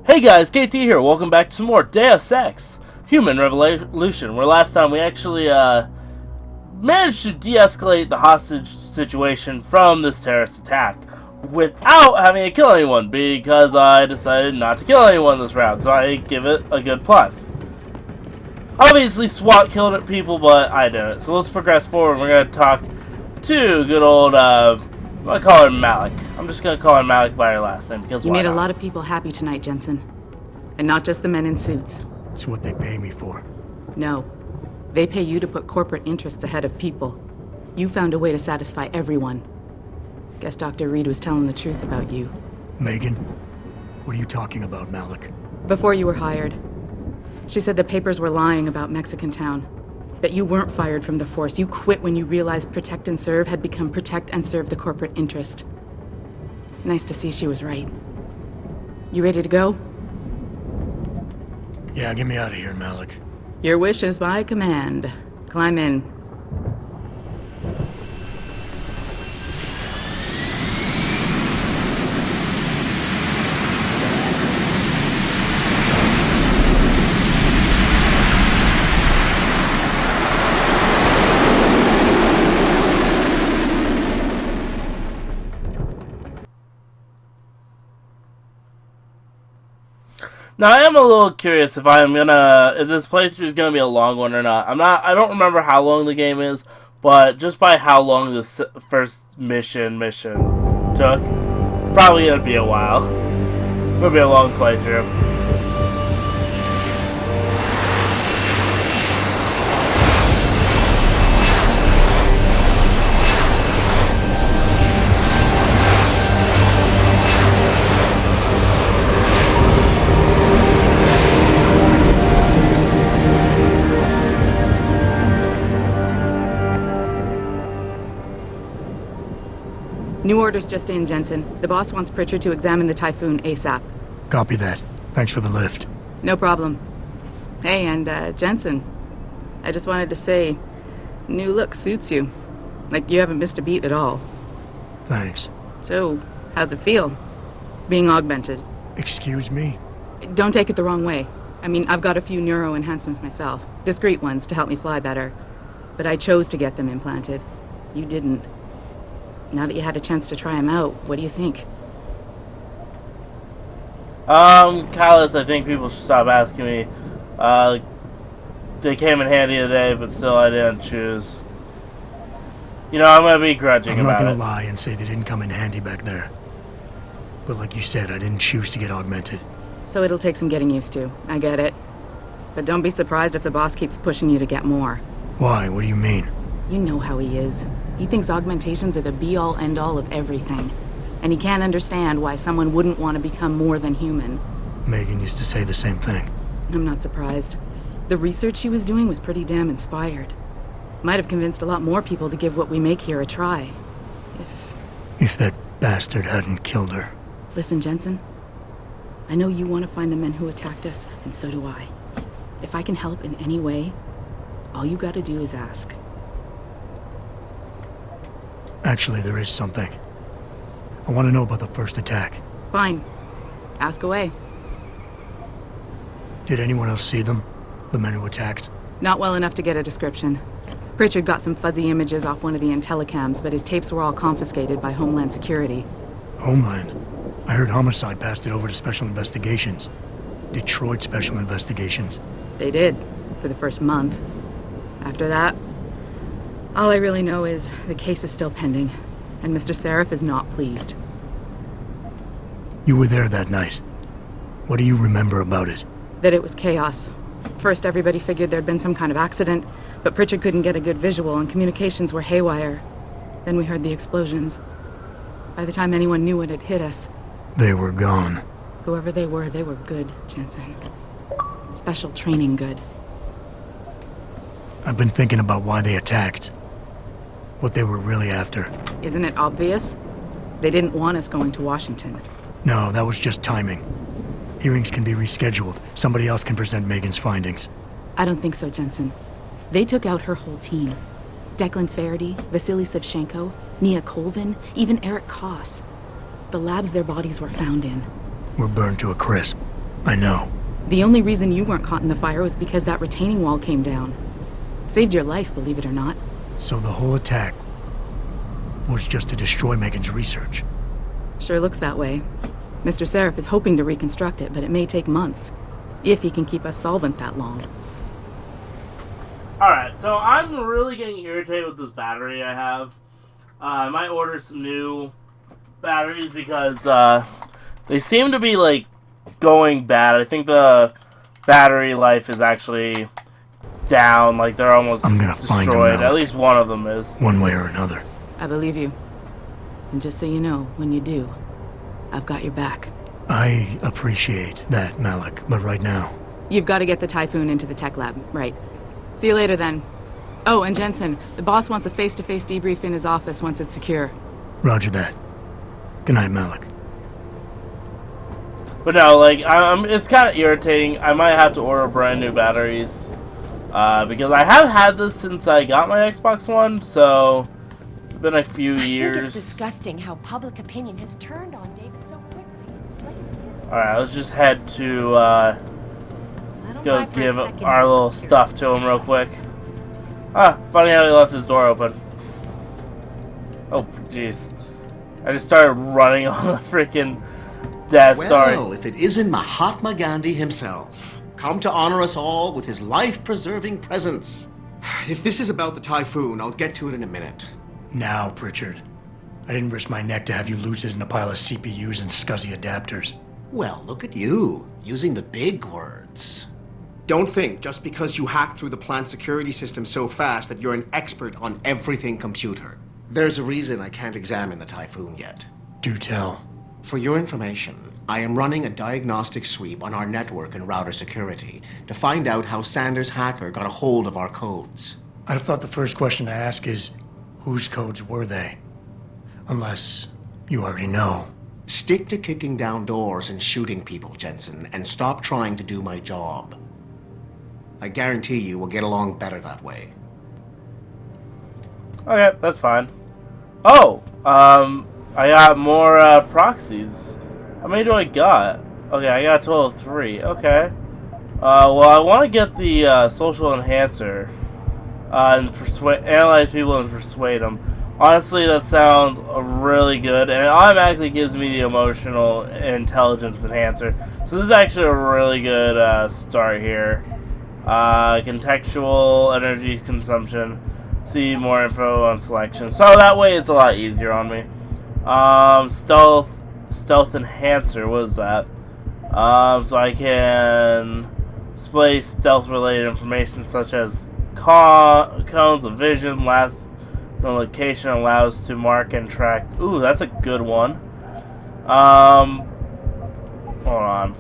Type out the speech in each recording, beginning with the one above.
Hey guys, KT here. Welcome back to some more Deus Ex Human Revolution, where last time we actually managed to de-escalate the hostage situation from this terrorist attack without having to kill anyone, because I decided not to kill anyone this round, so I give it a good plus. Obviously SWAT killed people, but I didn't. So let's progress forward. We're going to talk to good old, I call her Malik. I'm just going to call her Malik by her last name, because You why made not? a lot of people happy tonight, Jensen. And not just the men in suits. It's what they pay me for. No. They pay you to put corporate interests ahead of people. You found a way to satisfy everyone. Guess Dr. Reed was telling the truth about you. Megan? What are you talking about, Malik? Before you were hired. She said the papers were lying about Mexican Town. That you weren't fired from the force. You quit when you realized Protect and Serve had become Protect and Serve the corporate interest. Nice to see she was right. You ready to go? Yeah, get me out of here, Malik. Your wish is my command. Climb in. Now I am a little curious if this playthrough is gonna be a long one or not. I don't remember how long the game is, but just by how long this first mission took, probably gonna be a while. Gonna be a long playthrough. New orders just in, Jensen. The boss wants Pritchard to examine the Typhoon ASAP. Copy that. Thanks for the lift. No problem. Hey, and Jensen, I just wanted to say, new look suits you. Like you haven't missed a beat at all. Thanks. So, how's it feel? Being augmented? Excuse me? Don't take it the wrong way. I mean, I've got a few neuro enhancements myself. Discreet ones to help me fly better. But I chose to get them implanted. You didn't. Now that you had a chance to try them out, what do you think? Kylis, I think people should stop asking me. They came in handy today, but still I didn't choose. You know, I'm gonna be grudging I'm not about gonna it. lie and say they didn't come in handy back there. But like you said, I didn't choose to get augmented. So it'll take some getting used to. I get it. But don't be surprised if the boss keeps pushing you to get more. Why? What do you mean? You know how he is. He thinks augmentations are the be-all, end-all of everything. And he can't understand why someone wouldn't want to become more than human. Megan used to say the same thing. I'm not surprised. The research she was doing was pretty damn inspired. Might have convinced a lot more people to give what we make here a try. If that bastard hadn't killed her. Listen, Jensen. I know you want to find the men who attacked us, and so do I. If I can help in any way, all you gotta do is ask. Actually, there is something. I want to know about the first attack. Fine. Ask away. Did anyone else see them? The men who attacked? Not well enough to get a description. Pritchard got some fuzzy images off one of the Intellicams, but his tapes were all confiscated by Homeland Security. Homeland? I heard Homicide passed it over to Special Investigations. Detroit Special Investigations. They did, for the first month. After that, all I really know is the case is still pending, and Mr. Sarif is not pleased. You were there that night. What do you remember about it? That it was chaos. First, everybody figured there'd been some kind of accident, but Pritchard couldn't get a good visual, and communications were haywire. Then we heard the explosions. By the time anyone knew what had hit us... They were gone. Whoever they were good, Jensen. Special training good. I've been thinking about why they attacked. What they were really after. Isn't it obvious? They didn't want us going to Washington. No, that was just timing. Hearings can be rescheduled. Somebody else can present Megan's findings. I don't think so, Jensen. They took out her whole team. Declan Faraday, Vasily Savchenko, Nia Colvin, even Eric Koss. The labs their bodies were found in. Were burned to a crisp. I know. The only reason you weren't caught in the fire was because that retaining wall came down. Saved your life, believe it or not. So the whole attack was just to destroy Megan's research. Sure looks that way. Mr. Sarif is hoping to reconstruct it, but it may take months. If he can keep us solvent that long. Alright, so I'm really getting irritated with this battery I have. I might order some new batteries because they seem to be, like, going bad. I think the battery life is actually down, like they're almost I'm gonna find them, destroyed. Malik. At least one of them is. One way or another. I believe you. And just so you know, when you do, I've got your back. I appreciate that, Malik, but right now... You've got to get the Typhoon into the tech lab, right. See you later then. Oh, and Jensen, the boss wants a face-to-face debrief in his office once it's secure. Roger that. Good night, Malik. But no, like, it's kind of irritating. I might have to order brand new batteries. Because I have had this since I got my Xbox One, so it's been a few years. I think it's disgusting how public opinion has turned on David so quickly. Alright, let's just head to, let's go give our little stuff to him real quick. Ah, funny how he left his door open. Oh, jeez. I just started running on the freaking desk, sorry. Well, if it isn't Mahatma Gandhi himself, come to honor us all with his life-preserving presence. If this is about the Typhoon, I'll get to it in a minute. Now, Pritchard. I didn't risk my neck to have you lose it in a pile of CPUs and scuzzy adapters. Well, look at you, using the big words. Don't think just because you hacked through the plant security system so fast that you're an expert on everything computer. There's a reason I can't examine the Typhoon yet. Do tell. For your information, I am running a diagnostic sweep on our network and router security to find out how Sanders' hacker got a hold of our codes. I'd have thought the first question to ask is, whose codes were they? Unless you already know. Stick to kicking down doors and shooting people, Jensen, and stop trying to do my job. I guarantee you we'll get along better that way. Okay, that's fine. Oh, I got more, proxies. How many do I got? Okay, I got a total of 3. Okay. Well, I want to get the, social enhancer. And analyze people and persuade them. Honestly, that sounds really good, and it automatically gives me the emotional intelligence enhancer. So this is actually a really good, start here. Contextual energy consumption. See more info on selection. So that way it's a lot easier on me. Stealth enhancer, what is that? So I can display stealth related information such as cones of vision, last known location allows to mark and track. Ooh, that's a good one. Hold on.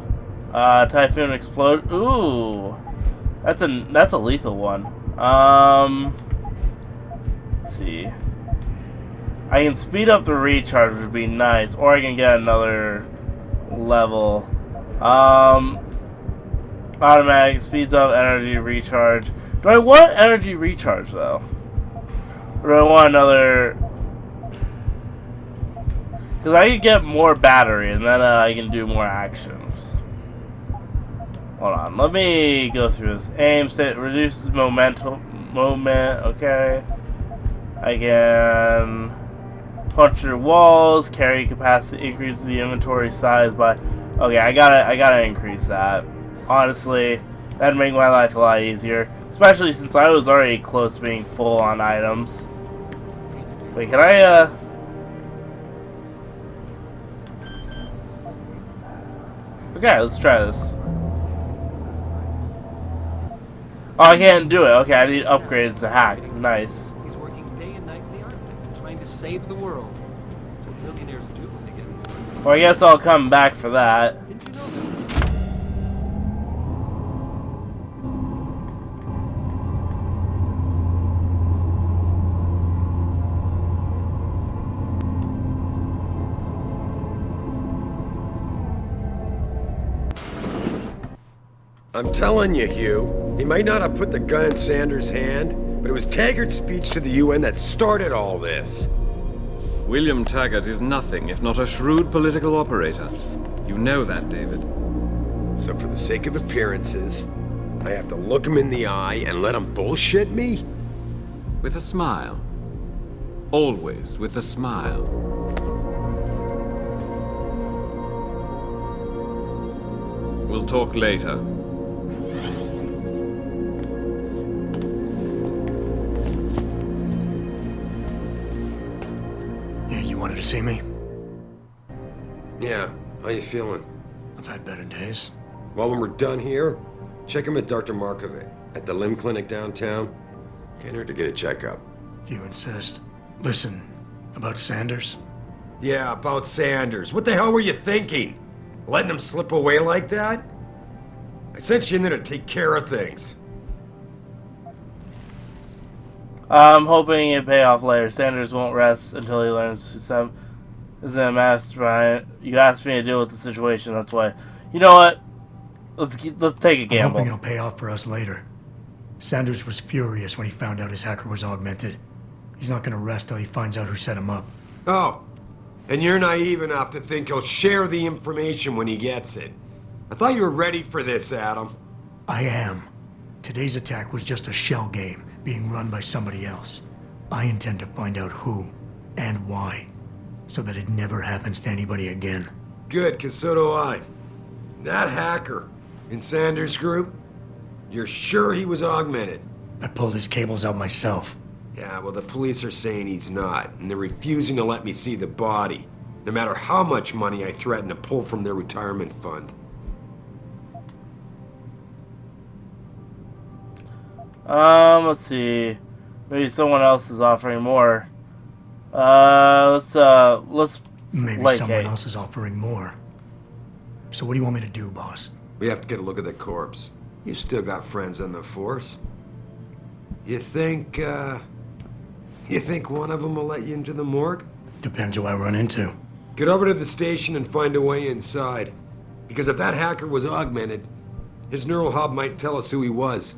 Typhoon explode. Ooh. That's a lethal one. Let's see. I can speed up the recharge, which would be nice, or I can get another level. Automatic speeds up energy recharge. Do I want energy recharge though? Or do I want another? Because I could get more battery, and then I can do more actions. Hold on, let me go through this. Aim state reduces moment. Okay. I can punch through walls. Carry capacity increases the inventory size by. Okay, I gotta increase that. Honestly, that'd make my life a lot easier, especially since I was already close to being full on items. Wait, can I? Okay, let's try this. Oh, I can't do it. Okay, I need upgrades to hack. Nice. He's working day and night in the Arctic, trying to save the world. That's what billionaires do when they get. Well, I guess I'll come back for that. Didn't you know that? I'm telling you, Hugh, he might not have put the gun in Sanders' hand, but it was Taggart's speech to the UN that started all this. William Taggart is nothing if not a shrewd political operator. You know that, David. So for the sake of appearances, I have to look him in the eye and let him bullshit me? With a smile. Always with a smile. We'll talk later. Yeah, you wanted to see me? Yeah, how you feeling? I've had better days. Well, when we're done here, check him at Dr. Markovic at the limb clinic downtown. Can't hurt to get a checkup. If you insist. Listen, about Sanders? Yeah, about Sanders. What the hell were you thinking? Letting him slip away like that? I sent you in there to take care of things. I'm hoping it pay off later. Sanders won't rest until he learns who some is a mastermind. You asked me to deal with the situation, that's why. You know what? Let's take a I'm gamble. hoping it'll pay off for us later. Sanders was furious when he found out his hacker was augmented. He's not gonna rest till he finds out who set him up. Oh, and you're naive enough to think he'll share the information when he gets it. I thought you were ready for this, Adam. I am. Today's attack was just a shell game being run by somebody else. I intend to find out who and why, so that it never happens to anybody again. Good, 'cause so do I. That hacker in Sanders' group, you're sure he was augmented? I pulled his cables out myself. Yeah, well, the police are saying he's not, and they're refusing to let me see the body, no matter how much money I threaten to pull from their retirement fund. Let's see. Maybe someone else is offering more. Let's Maybe placate. someone else is offering more. So what do you want me to do, boss? We have to get a look at the corpse. You still got friends on the force. You think one of them will let you into the morgue? Depends who I run into. Get over to the station and find a way inside. Because if that hacker was augmented, his neural hub might tell us who he was.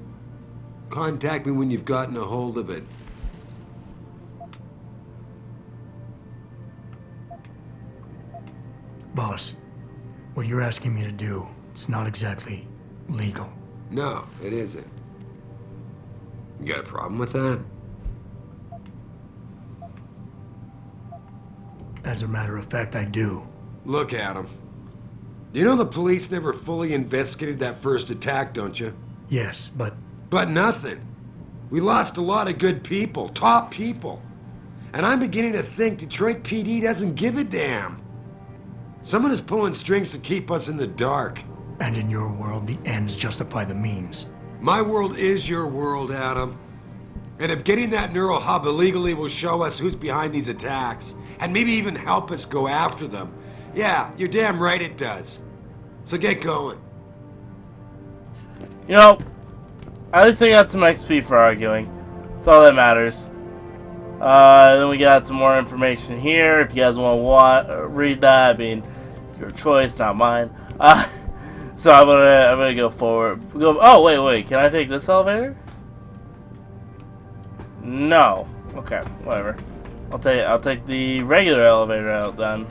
Contact me when you've gotten a hold of it. Boss, what you're asking me to do, it's not exactly legal. No, it isn't. You got a problem with that? As a matter of fact, I do. Look, Adam. You know the police never fully investigated that first attack, don't you? Yes, but But nothing. We lost a lot of good people, top people. And I'm beginning to think Detroit PD doesn't give a damn. Someone is pulling strings to keep us in the dark. and in your world, the ends justify the means. My world is your world, Adam. And if getting that neural hub illegally will show us who's behind these attacks, and maybe even help us go after them, yeah, you're damn right it does. So get going. You know, at least I got some XP for arguing. That's all that matters. Then we got some more information here. If you guys want to read that, I mean, your choice, not mine. So I'm gonna go forward. Oh wait, can I take this elevator? No. Okay, whatever. I'll take the regular elevator out then,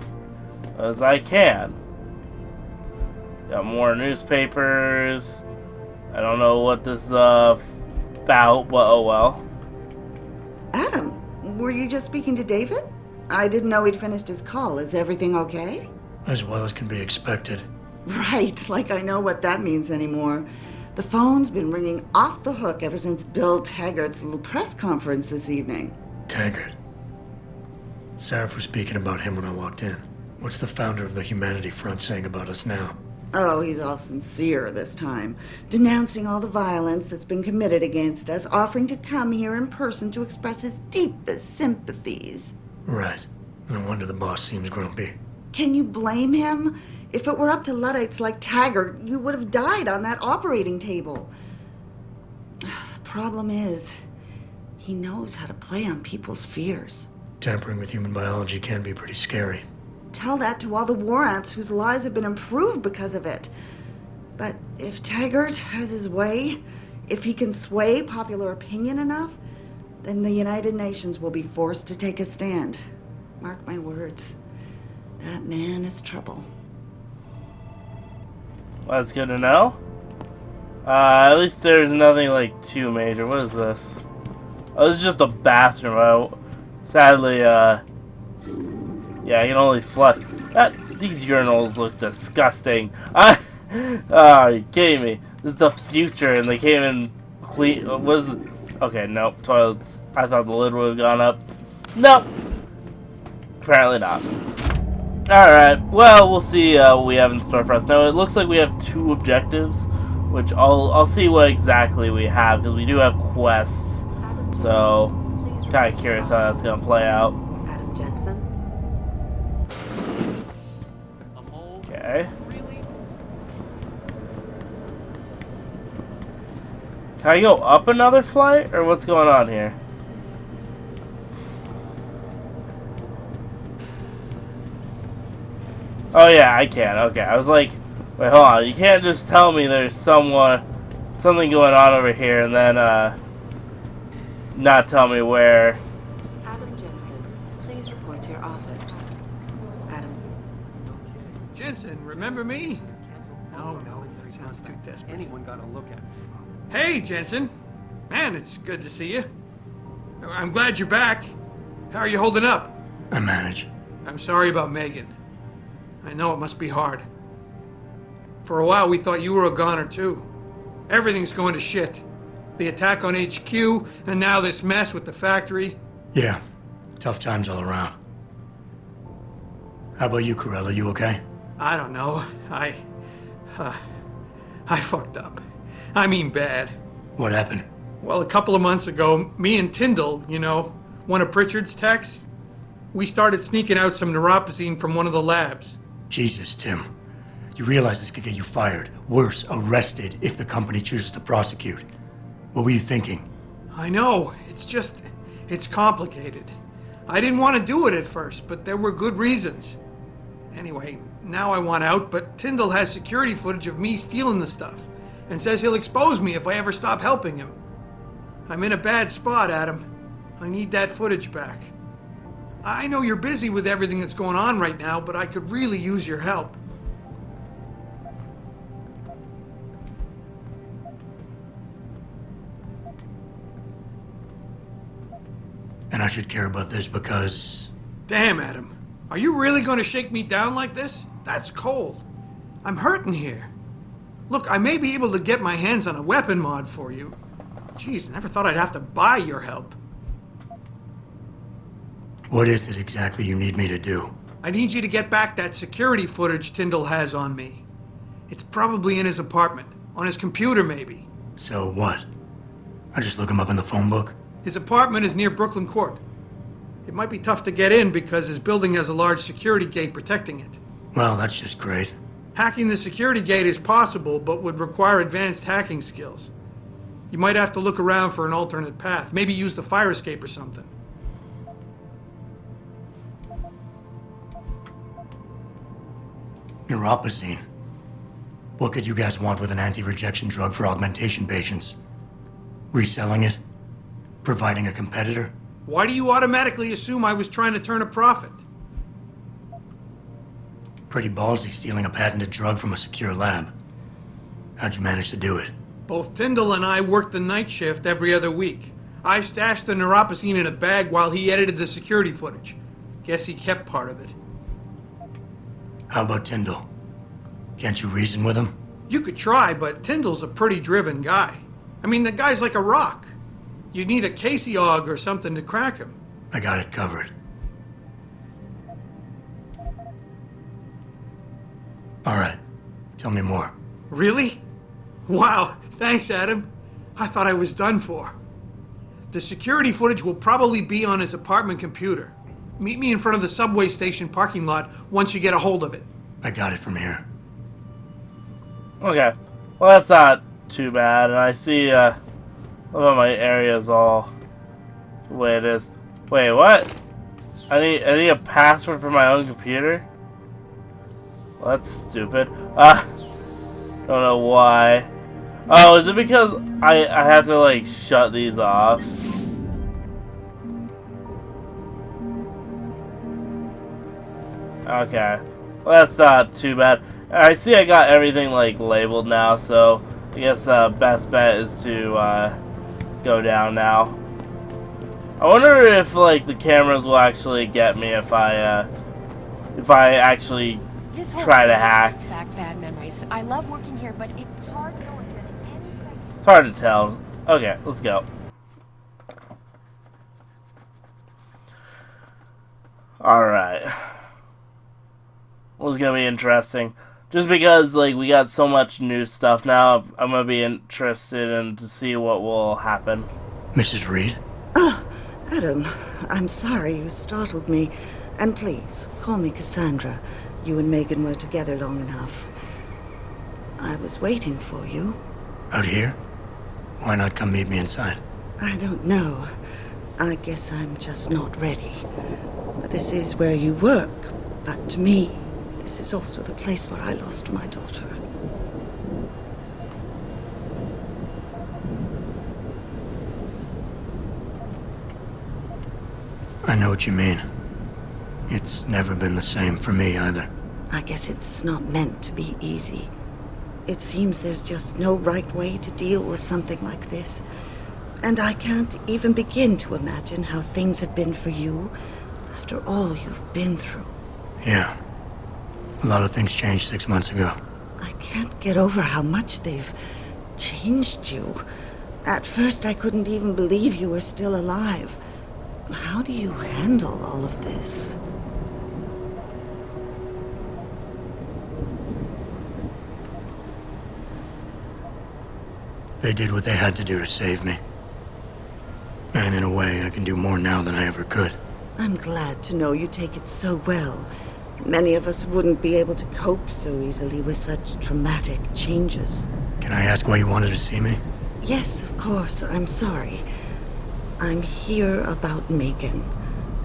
as I can. Got more newspapers. I don't know what this is about, but oh well. Adam, were you just speaking to David? I didn't know he'd finished his call. Is everything okay? As well as can be expected. Right, like I know what that means anymore. The phone's been ringing off the hook ever since Bill Taggart's little press conference this evening. Taggart. Sarif was speaking about him when I walked in. What's the founder of the Humanity Front saying about us now? Oh, he's all sincere this time, denouncing all the violence that's been committed against us, offering to come here in person to express his deepest sympathies. Right. No wonder the boss seems grumpy. Can you blame him? If it were up to Luddites like Taggart, you would have died on that operating table. The problem is, he knows how to play on people's fears. Tampering with human biology can be pretty scary. Tell that to all the war ants whose lives have been improved because of it. But if Taggart has his way, if he can sway popular opinion enough, then the United Nations will be forced to take a stand. Mark my words. That man is trouble. Well, that's good to know. At least there's nothing like too major. What is this? Oh, this is just a bathroom. Sadly, yeah, I can only flush. These urinals look disgusting. Oh, you kidding me? This is the future, and they came in clean. What is it? Okay, nope. Toilets. I thought the lid would have gone up. Nope. Apparently not. Alright, well, we'll see what we have in store for us. Now, it looks like we have 2 objectives, which I'll see what exactly we have, because we do have quests. So, kind of curious how that's going to play out. Adam Jensen. Okay. Can I go up another flight, or what's going on here? Oh yeah, I can. Okay, I was like, wait, hold on. You can't just tell me there's something going on over here and then not tell me where. Adam Jensen, please report to your office. Adam. Jensen, remember me? No, that sounds too desperate. Anyone got a look at it. Hey, Jensen. Man, it's good to see you. I'm glad you're back. How are you holding up? I manage. I'm sorry about Megan. I know it must be hard. For a while, we thought you were a goner, too. Everything's going to shit. The attack on HQ, and now this mess with the factory. Yeah, tough times all around. How about you, Corella? You okay? I don't know. I fucked up. I mean bad. What happened? Well, a couple of months ago, me and Tyndall, you know, one of Pritchard's techs, we started sneaking out some neuropozyne from one of the labs. Jesus, Tim. You realize this could get you fired. Worse, arrested if the company chooses to prosecute. What were you thinking? I know. It's complicated. I didn't want to do it at first, but there were good reasons. Anyway, now I want out, but Tyndall has security footage of me stealing the stuff and says he'll expose me if I ever stop helping him. I'm in a bad spot, Adam. I need that footage back. I know you're busy with everything that's going on right now, but I could really use your help. And I should care about this because... Damn, Adam. Are you really going to shake me down like this? That's cold. I'm hurting here. Look, I may be able to get my hands on a weapon mod for you. Jeez, never thought I'd have to buy your help. What is it exactly you need me to do? I need you to get back that security footage Tyndall has on me. It's probably in his apartment. On his computer, maybe. So what? I just look him up in the phone book? His apartment is near Brooklyn Court. It might be tough to get in because his building has a large security gate protecting it. Well, that's just great. Hacking the security gate is possible, but would require advanced hacking skills. You might have to look around for an alternate path. Maybe use the fire escape or something. Neuropozyne. What could you guys want with an anti-rejection drug for augmentation patients? Reselling it? Providing a competitor? Why do you automatically assume I was trying to turn a profit? Pretty ballsy stealing a patented drug from a secure lab. How'd you manage to do it? Both Tyndall and I worked the night shift every other week. I stashed the neuropozyne in a bag while he edited the security footage. Guess he kept part of it. How about Tyndall? Can't you reason with him? You could try, but Tyndall's a pretty driven guy. I mean, the guy's like a rock. You'd need a Casey aug or something to crack him. I got it covered. All right. Tell me more. Really? Wow, thanks, Adam. I thought I was done for. The security footage will probably be on his apartment computer. Meet me in front of the subway station parking lot once you get a hold of it. I got it from here. Okay. Well, that's not too bad. And I see, my area is all the way it is. Wait, what? I need a password for my own computer? Well, that's stupid. Don't know why. Oh, is it because I have to, like, shut these off? Okay. Well, that's not too bad. I see I got everything, like, labeled now, so I guess best bet is to go down now. I wonder if, like, the cameras will actually get me if I actually try to hack. Back bad memories. I love working here, but it's hard knowing that at any second. It's hard to tell. Okay, let's go. Alright. Well, it's gonna be interesting. Just because, like, we got so much new stuff now, I'm gonna be interested in to see what will happen. Mrs. Reed? Oh, Adam, I'm sorry you startled me. And please, call me Cassandra. You and Megan were together long enough. I was waiting for you. Out here? Why not come meet me inside? I don't know. I guess I'm just not ready. This is where you work, but to me, this is also the place where I lost my daughter. I know what you mean. It's never been the same for me either. I guess it's not meant to be easy. It seems there's just no right way to deal with something like this. And I can't even begin to imagine how things have been for you after all you've been through. Yeah. A lot of things changed 6 months ago. I can't get over how much they've changed you. At first, I couldn't even believe you were still alive. How do you handle all of this? They did what they had to do to save me. And in a way, I can do more now than I ever could. I'm glad to know you take it so well. Many of us wouldn't be able to cope so easily with such traumatic changes. Can I ask why you wanted to see me? Yes, of course. I'm sorry. I'm here about Megan.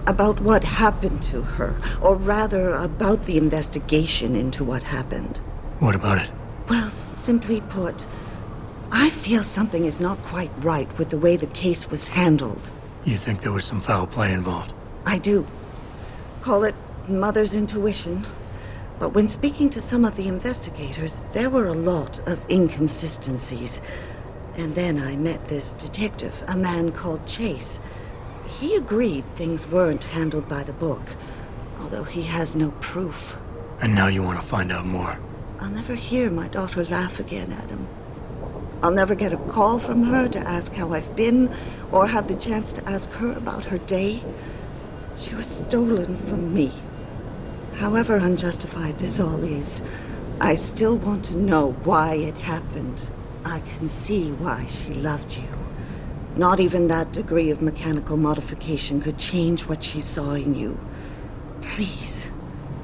About what happened to her. Or rather, about the investigation into what happened. What about it? Well, simply put, I feel something is not quite right with the way the case was handled. You think there was some foul play involved? I do. Call it mother's intuition. But when speaking to some of the investigators, there were a lot of inconsistencies. And then I met this detective, a man called Chase. He agreed things weren't handled by the book, although he has no proof. And now you want to find out more? I'll never hear my daughter laugh again, Adam. I'll never get a call from her to ask how I've been, or have the chance to ask her about her day. She was stolen from me. However unjustified this all is, I still want to know why it happened. I can see why she loved you. Not even that degree of mechanical modification could change what she saw in you. Please,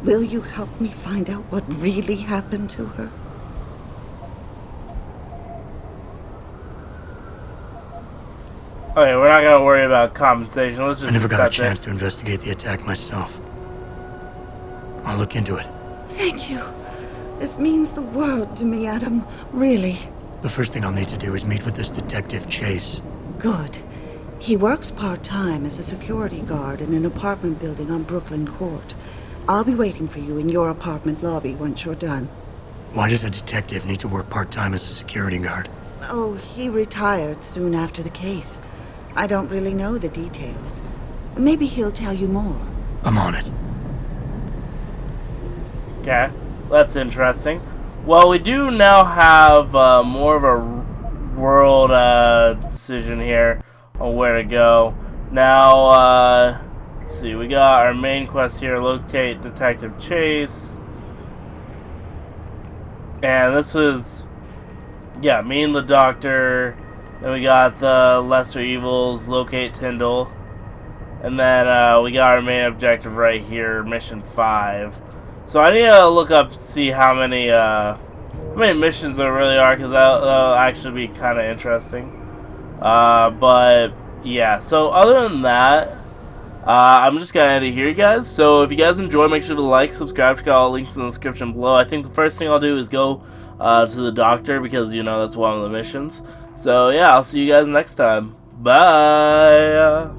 will you help me find out what really happened to her? Okay, we're not gonna worry about compensation. Let's just I never got a accept chance it. to investigate the attack myself. I'll look into it. Thank you. This means the world to me, Adam. Really. The first thing I'll need to do is meet with this detective, Chase. Good. He works part-time as a security guard in an apartment building on Brooklyn Court. I'll be waiting for you in your apartment lobby once you're done. Why does a detective need to work part-time as a security guard? Oh, he retired soon after the case. I don't really know the details. Maybe he'll tell you more. I'm on it. Okay, that's interesting. Well, we do now have more of a world decision here on where to go. Now, let's see, we got our main quest here, locate Detective Chase. And this is, yeah, me and the doctor. Then we got the lesser evils, locate Tyndall. And then we got our main objective right here, mission 5. So I need to look up to see how many missions there really are, because that'll actually be kind of interesting. But yeah, so other than that, I'm just gonna end it here, guys. So if you guys enjoy, make sure to like, subscribe, check out all the links in the description below. I think the first thing I'll do is go to the doctor, because you know that's one of the missions. So yeah, I'll see you guys next time. Bye.